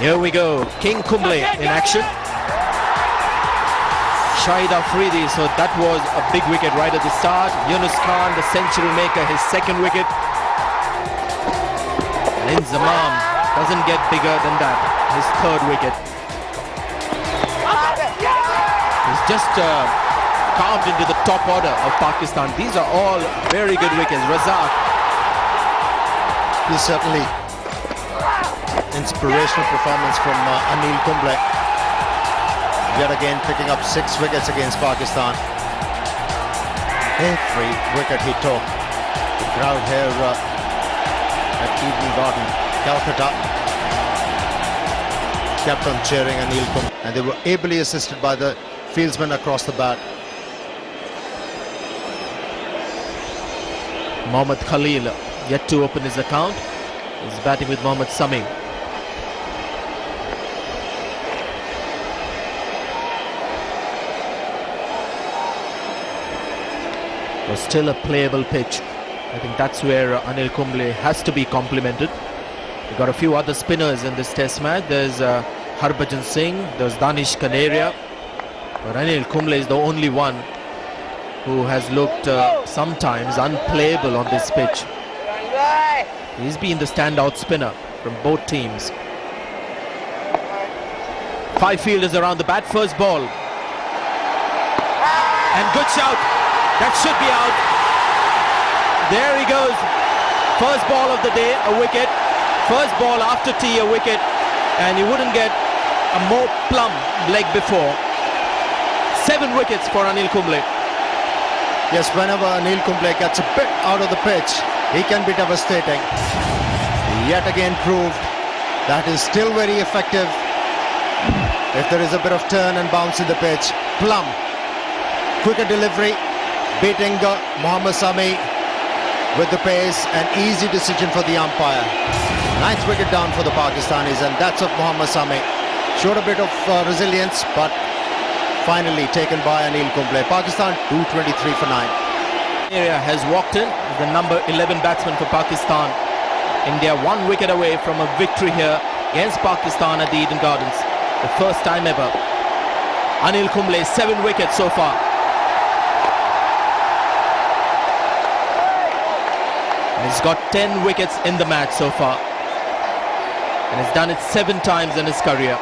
Here we go, King Kumble in action. Shahid Afridi, so that was a big wicket right at the start. Yunus Khan, the century maker, his second wicket. And Inzamam doesn't get bigger than that, his third wicket. He's just carved into the top order of Pakistan. These are all very good wickets. Razak. He's certainly inspirational performance from Anil Kumble. Yet again picking up 6 wickets against Pakistan. Every wicket he took. The crowd here at Eden Garden, Kolkata, kept on cheering Anil Kumble, and they were ably assisted by the fieldsmen across the bat. Mohammad Khalil yet to open his account. He's batting with Mohammad Sami. Was still a playable pitch. I think that's where Anil Kumble has to be complimented. We've got a few other spinners in this test match. There's Harbhajan Singh, there's Danish Kaneria, but Anil Kumble is the only one who has looked sometimes unplayable on this pitch. He's been the standout spinner from both teams. 5 fielders around the bat. First ball. And good shout. That should be out. There he goes. First ball of the day, a wicket. First ball after tea, a wicket. And he wouldn't get a more plumb leg before. 7 wickets for Anil Kumble. Yes, whenever Anil Kumble gets a bit out of the pitch, he can be devastating. Yet again proved that is still very effective if there is a bit of turn and bounce in the pitch. Plumb. Quicker delivery. Beating Mohammad Sami with the pace. An easy decision for the umpire. 9th wicket down for the Pakistanis, and that's of Mohammad Sami. Showed a bit of resilience, but finally taken by Anil Kumble. Pakistan 223 for 9. Area has walked in, the number 11 batsman for Pakistan. India 1 wicket away from a victory here against Pakistan at the Eden Gardens. The first time ever. Anil Kumble 7 wickets so far. He's got 10 wickets in the match so far, and he's done it 7 times in his career.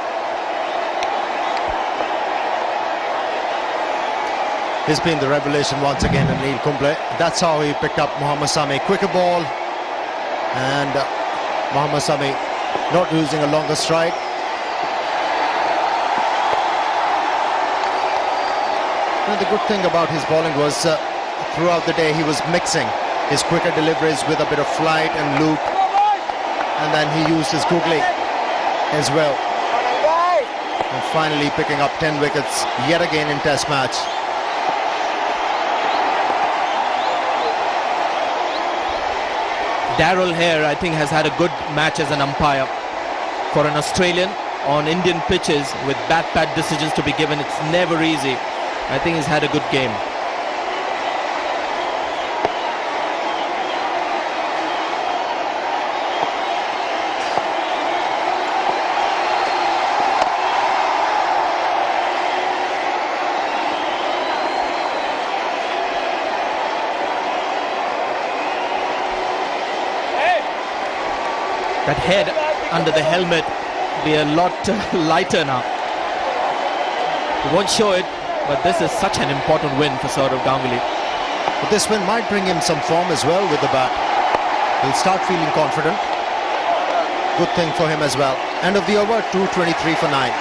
He's been the revelation once again, Anil Kumble. That's how he picked up Mohammad Sami. Quicker ball, and Mohammad Sami not using a longer strike. And the good thing about his bowling was throughout the day he was mixing his quicker deliveries with a bit of flight and loop, and then he used his googly as well, and finally picking up 10 wickets yet again in test match. Darrell here, I think, has had a good match as an umpire. For an Australian on Indian pitches with bat decisions to be given, it's never easy. I think he's had a good game. That head under the helmet be a lot lighter now. He won't show it, but this is such an important win for Saurav Ganguly. But this win might bring him some form as well with the bat. He'll start feeling confident. Good thing for him as well. End of the over, 223 for 9.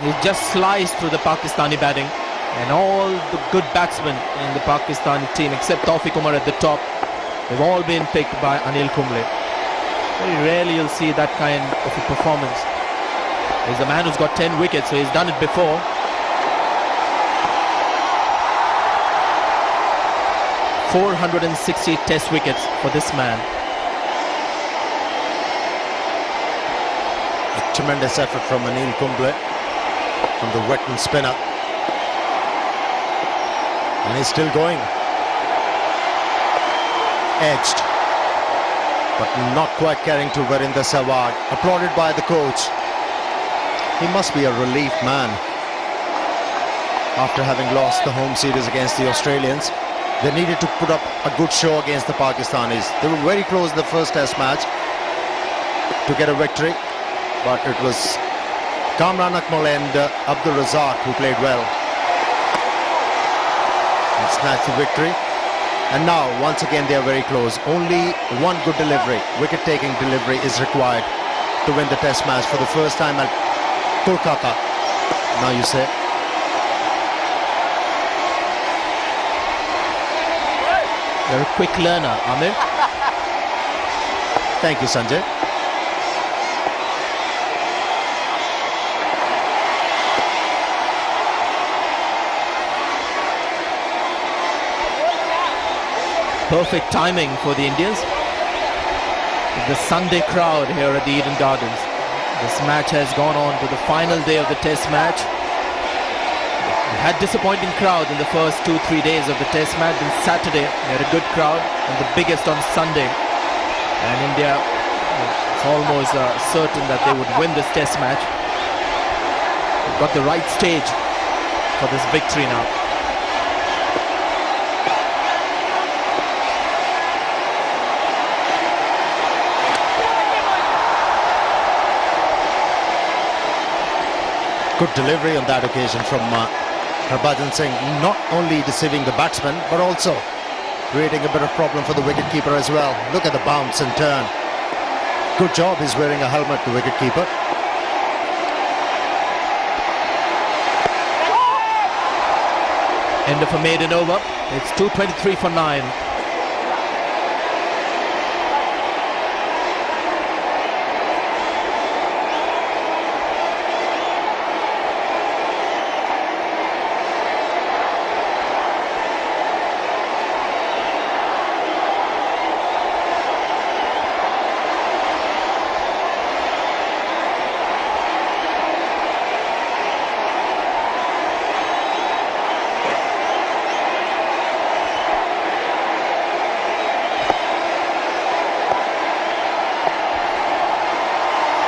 He just sliced through the Pakistani batting, and all the good batsmen in the Pakistani team except Taufiq Umar at the top, they've all been picked by Anil Kumble. Very rarely you'll see that kind of a performance. He's a man who's got 10 wickets, so he's done it before. 460 test wickets for this man. Tremendous effort from Anil Kumble, from the veteran spinner. And he's still going. Edged, but not quite carrying to Virender Sehwag. Applauded by the coach. He must be a relieved man after having lost the home series against the Australians. They needed to put up a good show against the Pakistanis. They were very close in the first test match to get a victory, but it was Kamran Akmal and Abdul Razak who played well and snatched the victory. And now once again they are very close. Only one good delivery, wicket-taking delivery, is required to win the test match for the first time at Kolkata. Now you say. You're a quick learner, Amir. Thank you, Sanjay. Perfect timing for the Indians. The Sunday crowd here at the Eden Gardens. This match has gone on to the final day of the test match. We had disappointing crowd in the first 2-3 days of the test match. Then Saturday we had a good crowd, and the biggest on Sunday. And India, it's almost certain that they would win this test match. They've got the right stage for this victory now. Good delivery on that occasion from Harbhajan Singh, not only deceiving the batsman but also creating a bit of problem for the wicketkeeper as well. Look at the bounce and turn. Good job he's wearing a helmet, the wicketkeeper. End of a maiden over. It's 2:23 for 9.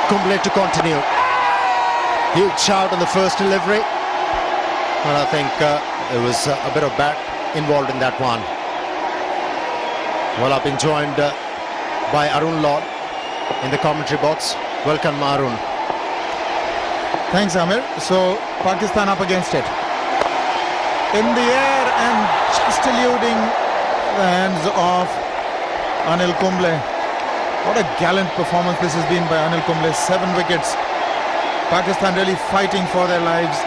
Kumble to continue. Huge shout on the first delivery, and I think there was a bit of bat involved in that one. Well, I've been joined by Arun Lord in the commentary box. Welcome, Arun. Thanks, Amir. So Pakistan up against it, in the air and just eluding the hands of Anil Kumble. What a gallant performance this has been by Anil Kumble. 7 wickets. Pakistan really fighting for their lives.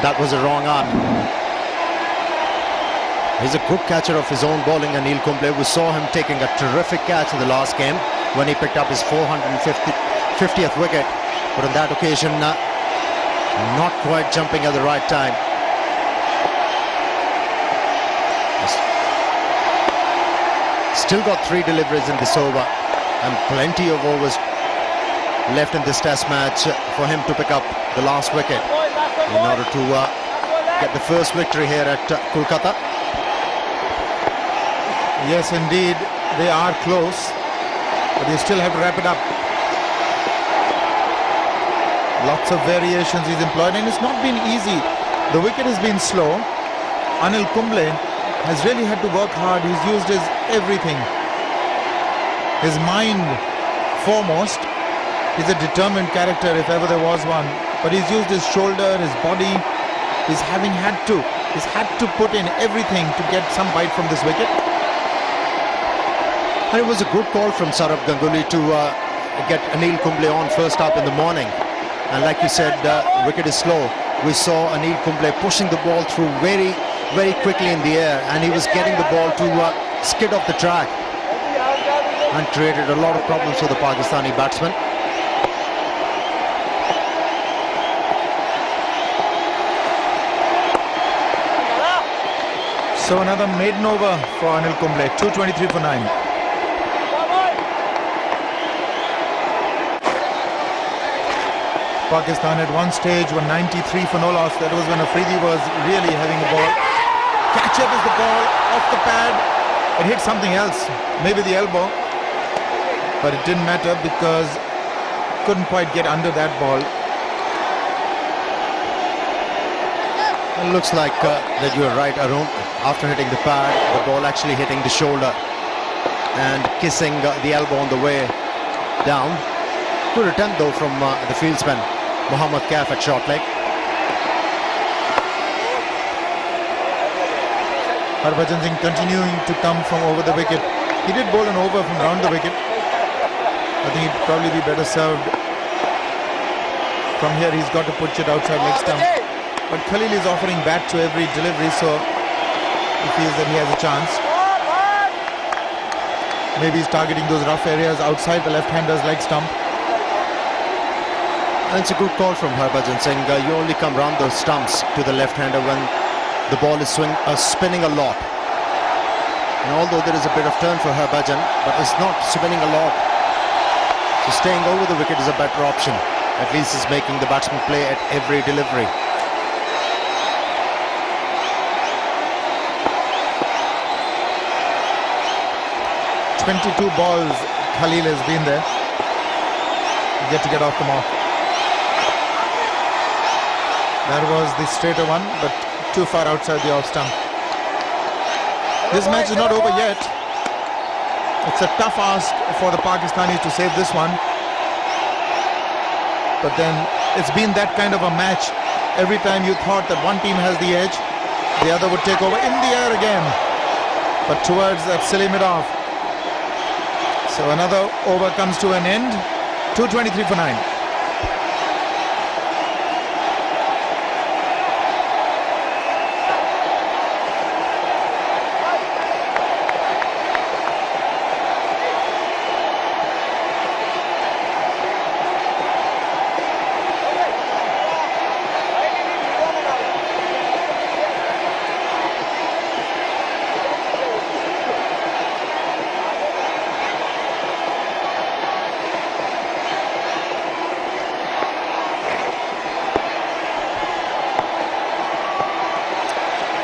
That was a wrong arm. He's a good catcher of his own bowling, Anil Kumble. We saw him taking a terrific catch in the last game when he picked up his 450th wicket. But on that occasion, not quite jumping at the right time. Still got 3 deliveries in this over and plenty of overs left in this test match for him to pick up the last wicket in order to get the first victory here at Kolkata. Yes, indeed, they are close, but they still have to wrap it up. Lots of variations he's employed, and it's not been easy. The wicket has been slow. Anil Kumble has really had to work hard. He's used his everything. His mind foremost. He's a determined character if ever there was one. But he's used his shoulder, his body. He's had to put in everything to get some bite from this wicket. And it was a good call from Saurabh Ganguly to get Anil Kumble on first up in the morning. And like you said, wicket is slow. We saw Anil Kumble pushing the ball through very quickly in the air, and he was getting the ball to skid off the track and created a lot of problems for the Pakistani batsmen. So another maiden over for Anil Kumble. 2:23 for 9. Pakistan at one stage were 93 for no loss. That was when Afridi was really having the ball. Catch up is the ball off the pad. It hit something else, maybe the elbow, but it didn't matter because couldn't quite get under that ball. It looks like that you're right, Arun. After hitting the pad, the ball actually hitting the shoulder and kissing the elbow on the way down. Good attempt though from the fieldsman Mohammad Kaif at short leg. Harbhajan Singh continuing to come from over the wicket. He did bowl an over from round the wicket. I think he'd probably be better served. From here he's got to put it outside leg stump. But Khalil is offering bat to every delivery, so he feels that he has a chance. Maybe he's targeting those rough areas outside the left-hander's leg stump. And it's a good call from Harbhajan Singh. You only come round those stumps to the left-hander when the ball is spinning a lot. And although there is a bit of turn for Harbhajan, but it's not spinning a lot. So staying over the wicket is a better option. At least he's making the batsman play at every delivery. "22 balls Khalil has been there. Yet to get off the mark. That was the straighter one, but too far outside the off stump. This match is not over yet. It's a tough ask for the Pakistanis to save this one. But then it's been that kind of a match. Every time you thought that one team has the edge, the other would take over. In the air again, but towards that silly mid-off. So another over comes to an end. 223 for 9.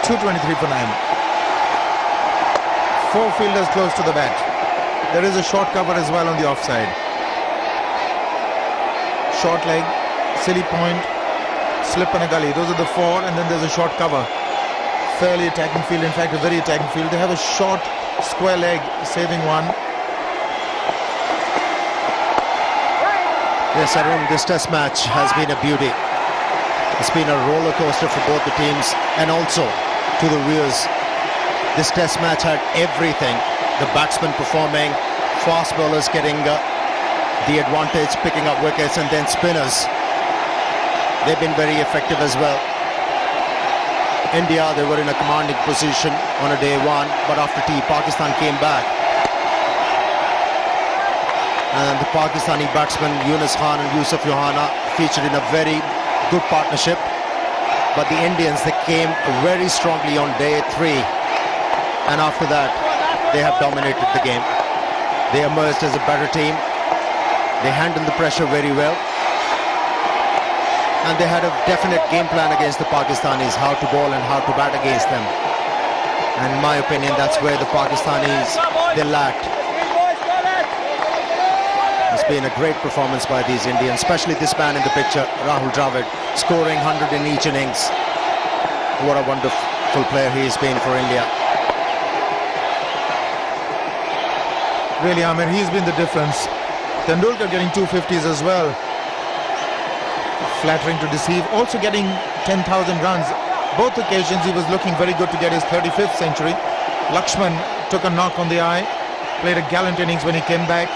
.223 for 9. 4 fielders close to the bat. There is a short cover as well on the offside. Short leg, silly point, slip and a gully. Those are the 4, and then there's a short cover. Fairly attacking field, in fact a very attacking field. They have a short square leg, saving one. Yes, Arun, this test match has been a beauty. It's been a roller coaster for both the teams, and also to the viewers. This test match had everything. The batsmen performing, fast bowlers getting the advantage, picking up wickets, and then spinners. They've been very effective as well. India, they were in a commanding position on a day one, but after tea, Pakistan came back. And the Pakistani batsmen, Yunus Khan and Yusuf Yohana, featured in a very good partnership. But the Indians, they came very strongly on day 3, and after that they have dominated the game. They emerged as a better team. They handled the pressure very well, and they had a definite game plan against the Pakistanis, how to bowl and how to bat against them. And in my opinion, that's where the Pakistanis, they lacked. It's been a great performance by these Indians, especially this man in the picture, Rahul Dravid, scoring 100 in each innings. What a wonderful player he has been for India. Really, Amir, he's been the difference. Tendulkar getting 250s as well. Flattering to deceive. Also getting 10,000 runs. Both occasions he was looking very good to get his 35th century. Lakshman took a knock on the eye. Played a gallant innings when he came back.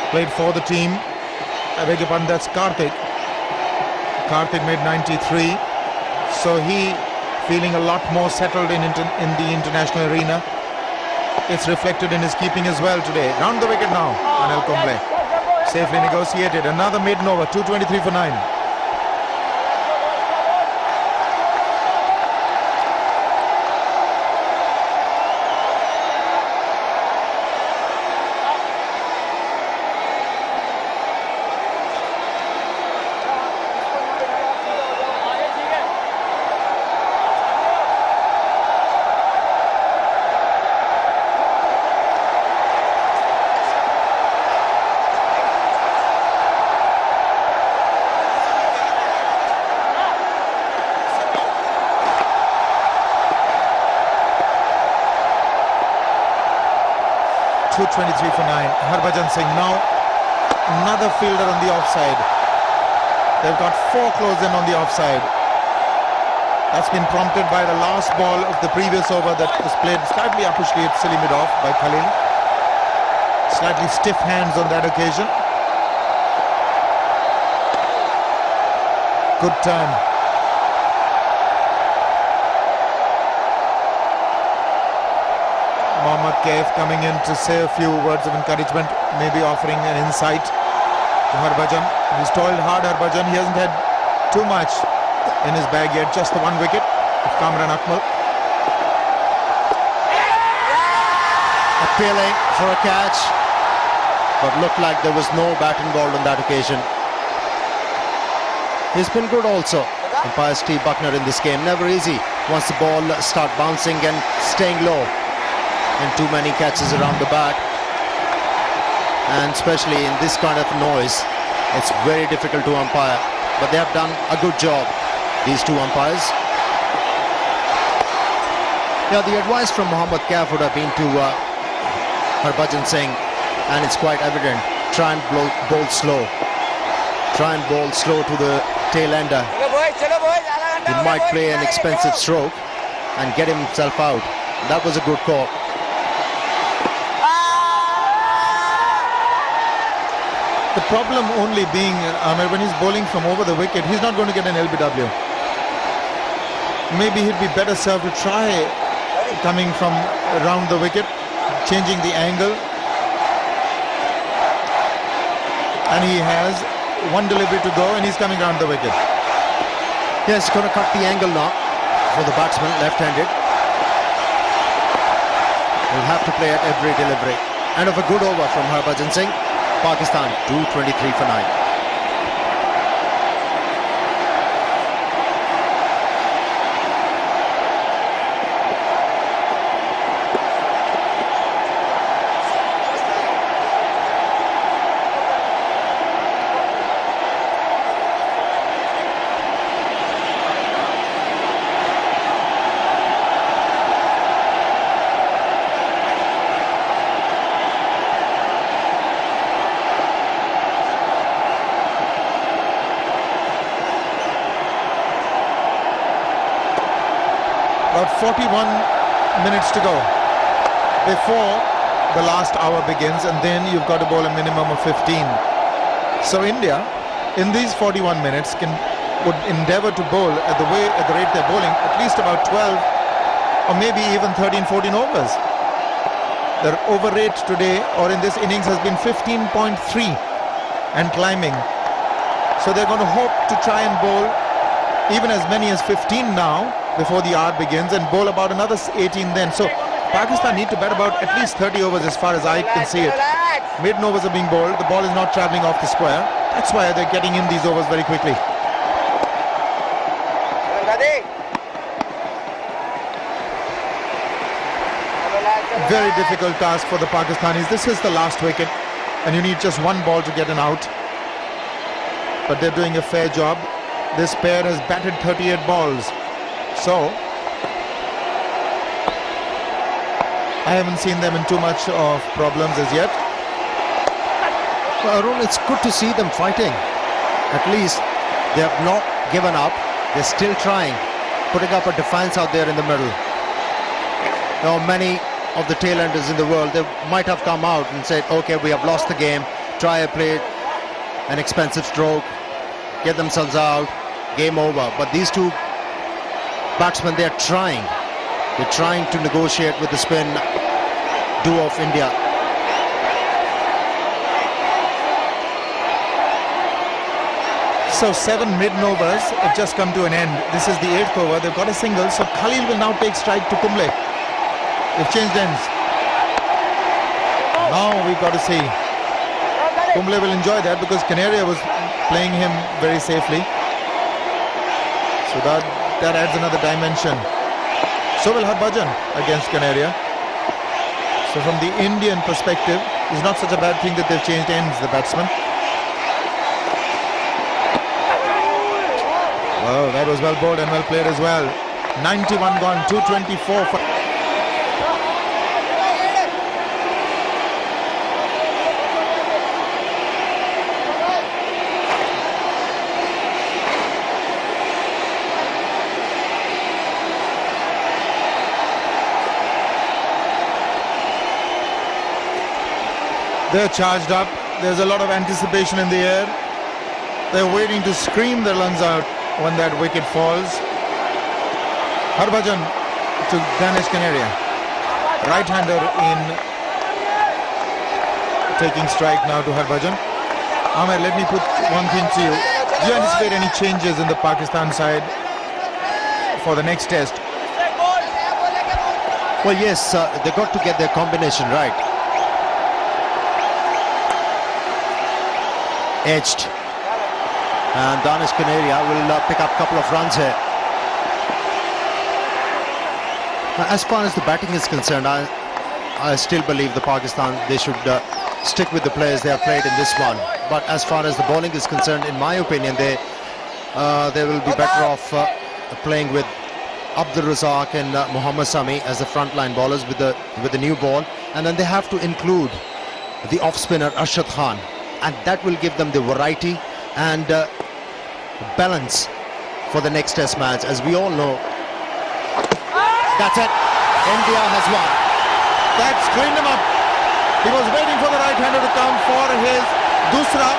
Played for the team. I beg your pardon, that's Karthik. Karthik made 93. So he feeling a lot more settled in the international arena. It's reflected in his keeping as well today. Round the wicket now, Anil Kumble. Safely negotiated. Another maiden over, 223 for 9. 2:23 for 9. Harbhajan Singh now another fielder on the offside. They've got 4 close in on the offside. That's been prompted by the last ball of the previous over that was played slightly uppishly at silly mid-off by Khalil. Slightly stiff hands on that occasion. Good turn. Mohammad Kaif coming in to say a few words of encouragement, maybe offering an insight to Harbhajan. He's toiled hard, Harbhajan. He hasn't had too much in his bag yet, just the 1 wicket of Kamran Akmal. Appealing for a catch, but looked like there was no bat involved on that occasion. He's been good also. Umpire Steve Buckner in this game. Never easy once the ball start bouncing and staying low. And too many catches around the bat. And especially in this kind of noise, it's very difficult to umpire. But they have done a good job, these two umpires. Yeah, the advice from Mohammad Kaif would have been to Harbhajan Singh, and it's quite evident. Try and bowl slow. Try and bowl slow to the tail ender. He might play an expensive stroke and get himself out. That was a good call. The problem only being, when he's bowling from over the wicket, he's not going to get an LBW. Maybe he'd be better served to try coming from around the wicket, changing the angle. And he has 1 delivery to go, and he's coming round the wicket. Yes, he's going to cut the angle now for the batsman, left-handed. He'll have to play at every delivery. End of a good over from Harbhajan Singh. Pakistan 2:23 for 9. About 41 minutes to go before the last hour begins, and then you've got to bowl a minimum of 15. So India, in these 41 minutes, would endeavour to bowl at the rate they're bowling, at least about 12 or maybe even 13, 14 overs. Their over rate today or in this innings has been 15.3 and climbing. So they're going to hope to try and bowl even as many as 15 now before the hour begins, and bowl about another 18 then. So Pakistan need to bat about at least 30 overs as far as I can see it. Maiden overs are being bowled. The ball is not travelling off the square. That's why they're getting in these overs very quickly. Very difficult task for the Pakistanis. This is the last wicket, and you need just 1 ball to get an out. But they're doing a fair job. This pair has batted 38 balls. So I haven't seen them in too much of problems as yet. Well, Arun, it's good to see them fighting. At least they have not given up. They're still trying, putting up a defense out there in the middle. Now, many of the tailenders in the world, they might have come out and said, okay, we have lost the game, try and play an expensive stroke, get themselves out, game over. But these two batsmen, they're trying. They're trying to negotiate with the spin duo of India. So 7 maiden overs have just come to an end. This is the 8th over. They've got a single. So Khalil will now take strike to Kumble. They've changed ends. Now we've got to see. Kumble will enjoy that because Canaria was playing him very safely. So that adds another dimension. So will Harbhajan against Canaria. So from the Indian perspective, it's not such a bad thing that they've changed ends, the batsmen. Oh, that was well bowled and well played as well. 91 gone, 224 for... They're charged up. There's a lot of anticipation in the air. They're waiting to scream their lungs out when that wicket falls. Harbhajan to Danish Canaria. Right-hander in taking strike now to Harbhajan. Ahmed, let me put one thing to you. Do you anticipate any changes in the Pakistan side for the next test? Well, yes, they got to get their combination right. Edged. And Danish Canaria will pick up a couple of runs here. As far as the batting is concerned, I still believe the Pakistan, they should stick with the players they have played in this one. But as far as the bowling is concerned, in my opinion, they will be better off playing with Abdul Razak and Mohammad Sami as the frontline bowlers with the new ball, and then they have to include the off spinner Arshad Khan, and that will give them the variety and balance for the next test match. As we all know, that's it, India has won. That's cleaned him up. He was waiting for the right-hander to come for his dusra.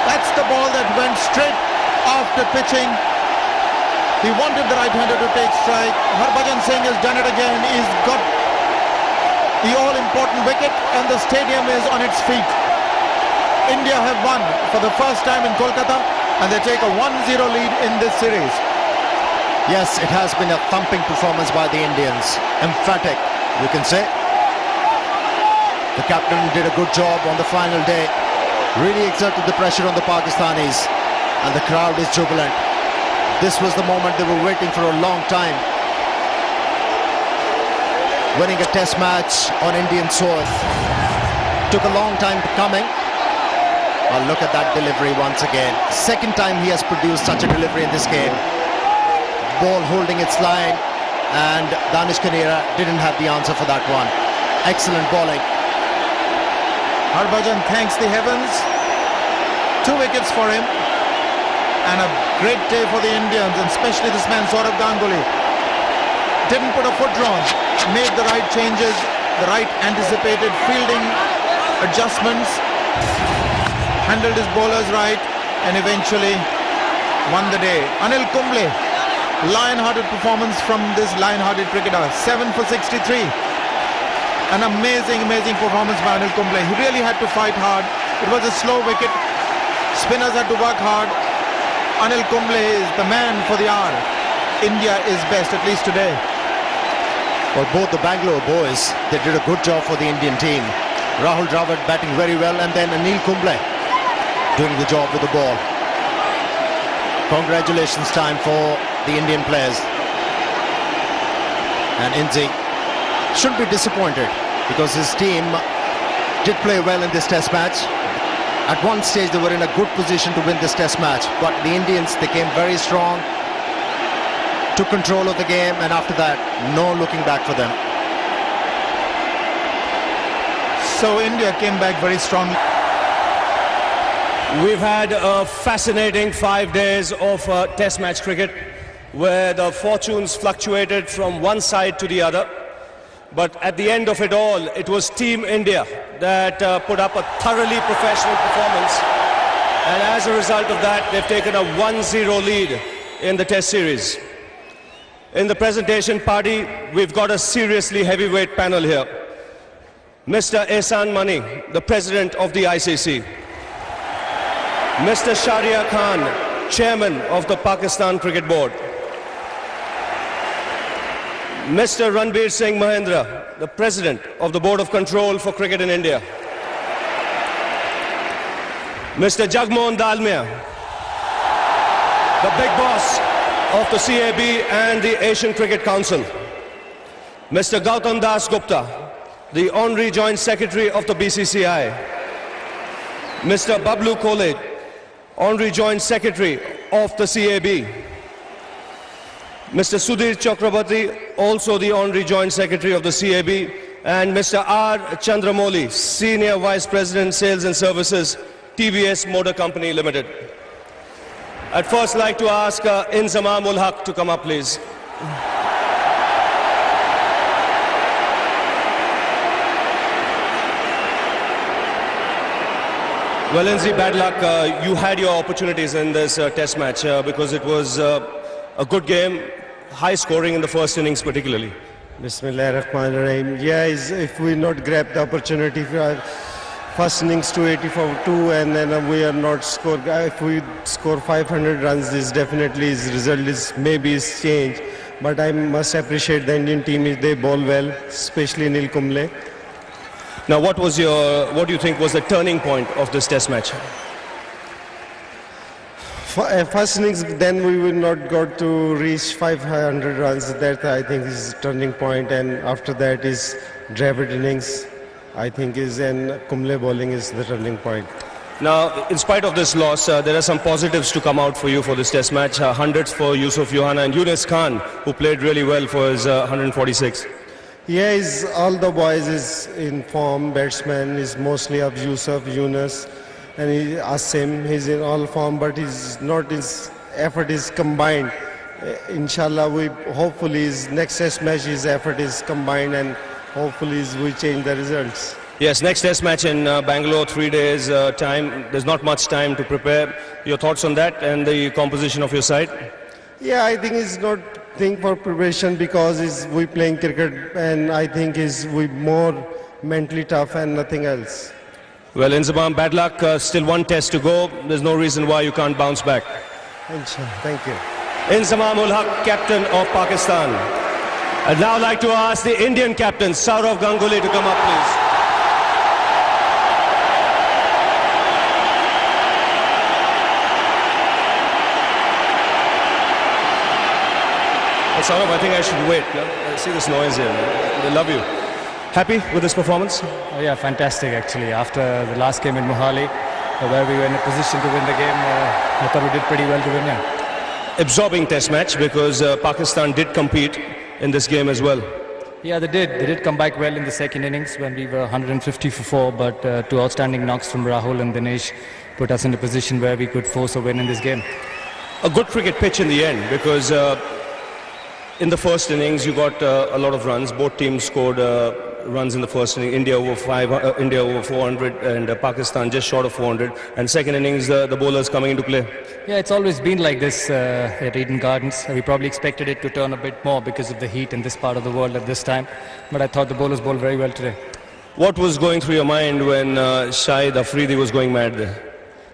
That's the ball that went straight after pitching. He wanted the right-hander to take strike. Harbhajan Singh has done it again. He's got the all-important wicket and the stadium is on its feet. India have won for the first time in Kolkata and they take a 1-0 lead in this series. Yes, it has been a thumping performance by the Indians. Emphatic, you can say. The captain did a good job on the final day. Really exerted the pressure on the Pakistanis. And the crowd is jubilant. This was the moment they were waiting for a long time. Winning a test match on Indian soil. Took a long time coming. Well, look at that delivery once again. Second time he has produced such a delivery in this game. Ball holding its line. And Danish Canaria didn't have the answer for that one. Excellent bowling. Harbhajan thanks the heavens. 2 wickets for him. And a great day for the Indians, and especially this man Saurabh Ganguly. Didn't put a foot wrong. Made the right changes, the right anticipated fielding adjustments. Handled his bowlers right and eventually won the day. Anil Kumble, lion-hearted performance from this lion-hearted cricketer. 7 for 63. An amazing performance by Anil Kumble. He really had to fight hard. It was a slow wicket. Spinners had to work hard. Anil Kumble is the man for the hour. India is best, at least today. Well, both the Bangalore boys, they did a good job for the Indian team. Rahul Dravid batting very well, and then Anil Kumble doing the job with the ball. Congratulations time for the Indian players. And Inzi shouldn't be disappointed because his team did play well in this test match. At one stage they were in a good position to win this test match, but the Indians, they came very strong, took control of the game, and after that, no looking back for them. So India came back very strongly. We've had a fascinating 5 days of test match cricket where the fortunes fluctuated from one side to the other. But at the end of it all, it was Team India that put up a thoroughly professional performance. And as a result of that, they've taken a 1-0 lead in the test series. In the presentation party, we've got a seriously heavyweight panel here. Mr. Ehsan Mani, the president of the ICC. Mr. Shahriar Khan, chairman of the Pakistan Cricket Board. Mr. Ranbir Singh Mahendra, the President of the Board of Control for Cricket in India. Mr. Jagmohan Dalmia, the big boss of the CAB and the Asian Cricket Council. Mr. Gautam Das Gupta, the Honorary Joint Secretary of the BCCI. Mr. Bablu Kole, Honorary Joint Secretary of the CAB. Mr. Sudhir Chakrabarti, also the Honorary Joint Secretary of the CAB, and Mr. R. Chandramouli, Senior Vice President, Sales and Services, TVS Motor Company Limited. I'd first like to ask Inzamam ul Haq to come up, please. Well, Lindsay, bad luck. You had your opportunities in this test match because it was a good game, high scoring in the first innings particularly. Bismillahirrahmanirrahim. Yeah, if we not grab the opportunity for first innings 280 for 2 and then we are not score. If we score 500 runs, this definitely is result is maybe is change. But I must appreciate the Indian team. They bowl well, especially Anil Kumble. Now, what do you think was the turning point of this test match? First innings, then we will not got to reach 500 runs. That I think is turning point, and after that is Dravid innings. I think and Kumble bowling is the turning point. Now, in spite of this loss, there are some positives to come out for you for this test match. Hundreds for Yusuf Yohana and Yunus Khan, who played really well for his 146. Yeah, all the boys is in form. Batsman is mostly of Yusuf, Yunus, and Asim. He's in all form, but he's not. His effort is combined. Inshallah, we hopefully his next test match, his effort is combined, and hopefully we change the results. Yes, next test match in Bangalore, 3 days time. There's not much time to prepare. Your thoughts on that and the composition of your side? Yeah, I think it's not thing for preparation because we playing cricket, and I think we more mentally tough and nothing else. Well, Inzamam, bad luck. Still one test to go. There's no reason why you can't bounce back. Thank you. Inzamam ul Haq, captain of Pakistan. I'd now like to ask the Indian captain, Sourav Ganguly, to come up, please. Sourav, I think I should wait. I see this noise here. They love you. Happy with this performance? Oh yeah, fantastic actually. After the last game in Mohali, where we were in a position to win the game, I thought we did pretty well to win, yeah. Absorbing test match because Pakistan did compete in this game as well. Yeah, they did. They did come back well in the second innings when we were 150 for 4, but two outstanding knocks from Rahul and Dinesh put us in a position where we could force a win in this game. A good cricket pitch in the end because in the first innings you got a lot of runs. Both teams scored runs in the first inning. India over 400 and Pakistan just short of 400. And second innings the bowlers coming into play. Yeah, it's always been like this at Eden Gardens. We probably expected it to turn a bit more because of the heat in this part of the world at this time. But I thought the bowlers bowled very well today. What was going through your mind when Shahid Afridi was going mad there?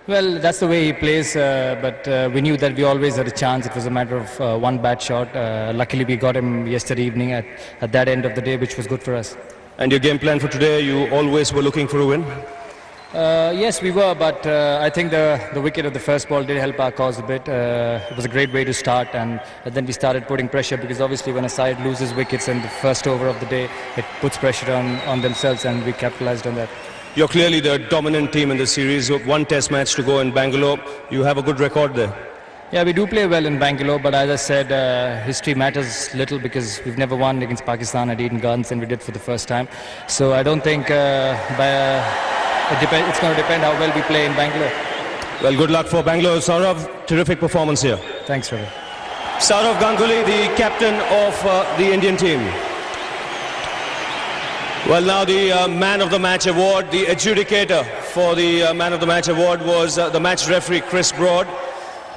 Well, that's the way he plays, but we knew that we always had a chance. It was a matter of one bad shot. Luckily, we got him yesterday evening at that end of the day, which was good for us. And your game plan for today, you always were looking for a win? Yes, we were, but I think the wicket of the first ball did help our cause a bit. It was a great way to start, and then we started putting pressure because obviously when a side loses wickets in the first over of the day, it puts pressure on themselves, and we capitalized on that. You're clearly the dominant team in the series. One test match to go in Bangalore. You have a good record there. Yeah, we do play well in Bangalore, but as I said, history matters little because we've never won against Pakistan at Eden Gardens, and we did for the first time. So I don't think it's going to depend how well we play in Bangalore. Well, good luck for Bangalore. Sourav, terrific performance here. Thanks, Ravi. Sourav Ganguly, the captain of the Indian team. Well, now the Man of the Match award, the adjudicator for the Man of the Match award was the match referee Chris Broad.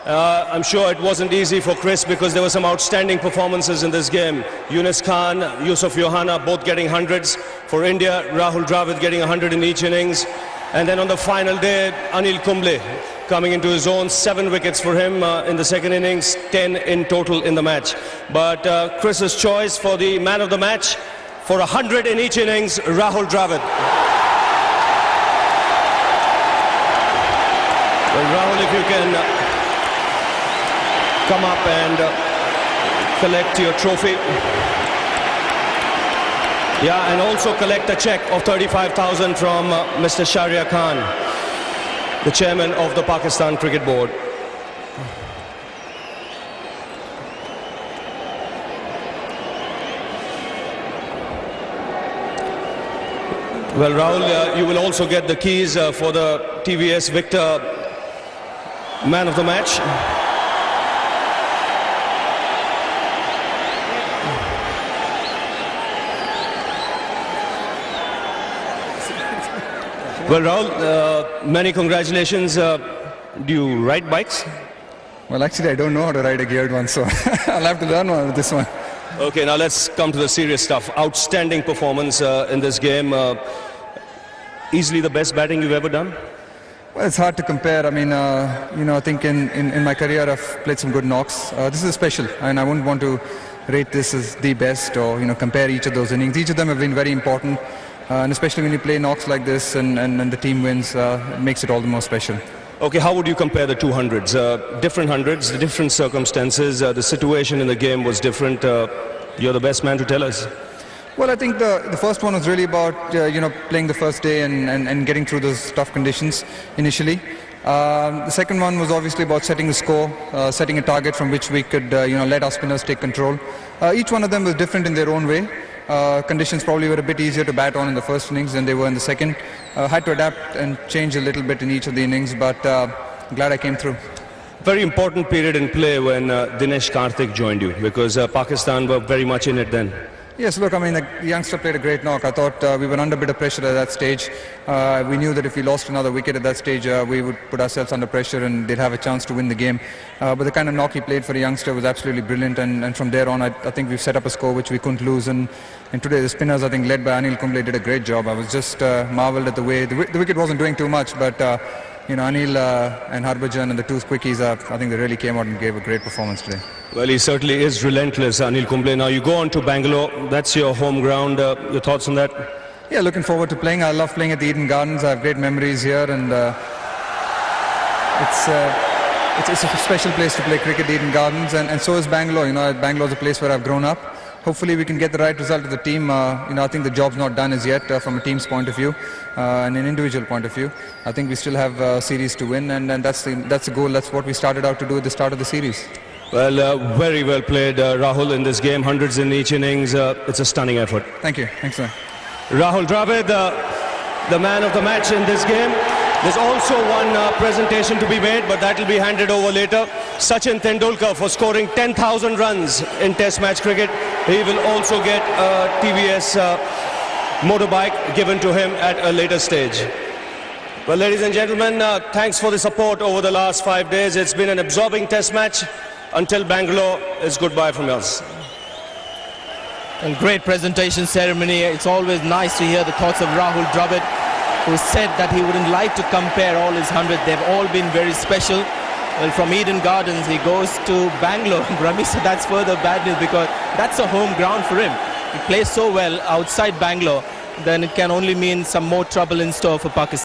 I'm sure it wasn't easy for Chris because there were some outstanding performances in this game. Yunus Khan, Yusuf Yohana both getting hundreds. For India, Rahul Dravid getting 100 in each innings. And then on the final day, Anil Kumble coming into his own, 7 wickets for him in the second innings, 10 in total in the match. But Chris's choice for the Man of the Match, for 100 in each innings, Rahul Dravid. Well, Rahul, if you can come up and collect your trophy. Yeah, and also collect a check of 35,000 from Mr. Shahriar Khan, the chairman of the Pakistan Cricket Board. Well, Rahul, you will also get the keys for the TVS Victor Man of the Match. Well, Rahul, many congratulations. Do you ride bikes? Well, actually, I don't know how to ride a geared one, so I'll have to learn one with this one. Okay, now let's come to the serious stuff. Outstanding performance in this game. Easily the best batting you've ever done? Well, it's hard to compare. I mean, I think in my career I've played some good knocks. This is special, and I wouldn't want to rate this as the best or compare each of those innings. Each of them have been very important, and especially when you play knocks like this and the team wins, it makes it all the more special. Okay, how would you compare the two hundreds? Different hundreds, the different circumstances, the situation in the game was different. You're the best man to tell us. Well, I think the first one was really about playing the first day and getting through those tough conditions initially. The second one was obviously about setting the score, setting a target from which we could let our spinners take control. Each one of them was different in their own way. Conditions probably were a bit easier to bat on in the first innings than they were in the second. Had to adapt and change a little bit in each of the innings, but glad I came through. Very important period in play when Dinesh Karthik joined you, because Pakistan were very much in it then. Yes, look, I mean, the youngster played a great knock. I thought we were under a bit of pressure at that stage. We knew that if we lost another wicket at that stage, we would put ourselves under pressure and they'd have a chance to win the game. But the kind of knock he played for a youngster was absolutely brilliant, and from there on, I think we've set up a score which we couldn't lose. And today, the spinners, I think, led by Anil Kumble, did a great job. I was just marvelled at the way the wicket wasn't doing too much, but Anil and Harbhajan and the two quickies, I think they really came out and gave a great performance today. Well, he certainly is relentless, Anil Kumble. Now you go on to Bangalore. That's your home ground. Your thoughts on that? Yeah, looking forward to playing. I love playing at the Eden Gardens. I have great memories here, and it's a special place to play cricket, Eden Gardens, and so is Bangalore. Bangalore's a place where I've grown up. Hopefully we can get the right result of the team. I think the job's not done as yet from a team's point of view and an individual point of view. I think we still have a series to win, and that's the goal. That's what we started out to do at the start of the series. Well, very well played, Rahul, in this game. Hundreds in each innings. It's a stunning effort. Thank you. Thanks, sir. Rahul Dravid, the man of the match in this game. There's also one presentation to be made, but that will be handed over later. Sachin Tendulkar for scoring 10,000 runs in Test match cricket. He will also get a TVS motorbike given to him at a later stage. Well, ladies and gentlemen, thanks for the support over the last 5 days. It's been an absorbing Test match. Until Bangalore, it's goodbye from us. A great presentation ceremony. It's always nice to hear the thoughts of Rahul Dravid, who said that he wouldn't like to compare all his 100. They've all been very special. Well, from Eden Gardens, he goes to Bangalore. Rami said that's further bad news because that's a home ground for him. He plays so well outside Bangalore, then it can only mean some more trouble in store for Pakistan.